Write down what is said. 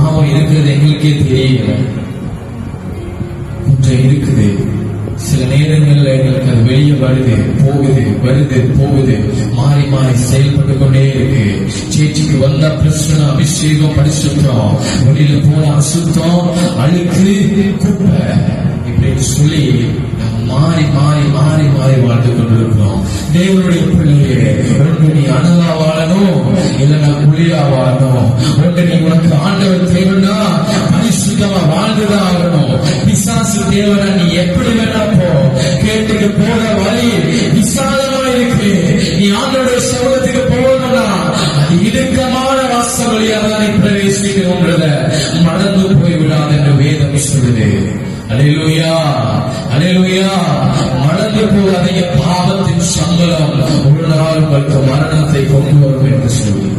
பாவம் இருக்கிறது எங்களுக்கே தெரியல. கொஞ்சம் இருக்குது. சில நேரங்கள்ல எங்களுக்கு அது வெளியே வருது போகுது, மாறி மாறி செயல்பட்டு கொண்டே இருக்கு. சேச்சிக்கு வந்தா பிரச்சனை, அபிஷேகம், பரிசுத்தம், வெளியில போன அசுத்தம், அழுக்கு, குப்பை, இப்படின்னு சொல்லி மாறி மாறி மாறி மாறி வாழ்ந்து கொண்டிருக்கிறோம். தேவனுடைய பிள்ளையே, ஒன்று நீ அனலா வாழணும், இல்லைன்னா குளிரா வாழணும். ஒன்று நீ உனக்கு ஆண்டவர் தேவனா பரிசுத்தமா வாழ்ந்துதான் ஆகணும். பிசாசு தேவனா நீ எப்படி வேணா போ, கேட்டுக்கு போற வழி விசாலமா இருக்கு. நீ ஆண்டோட சமூகத்துக்கு போகணும்னா அது இடுக்கமான வாசல் வழியாக நீ பிரவேசிக்கணும்ன்றத மறந்து போய்விடாது என்று வேதம் சொல்லுது. அல்லேலூயா, அல்லேலூயா. மறந்து போகாதீங்க. பாவத்தின் சம்பளம் ஒரு நாள் உங்களுக்கு மரணத்தை கொண்டு வரும் என்று சொல்லி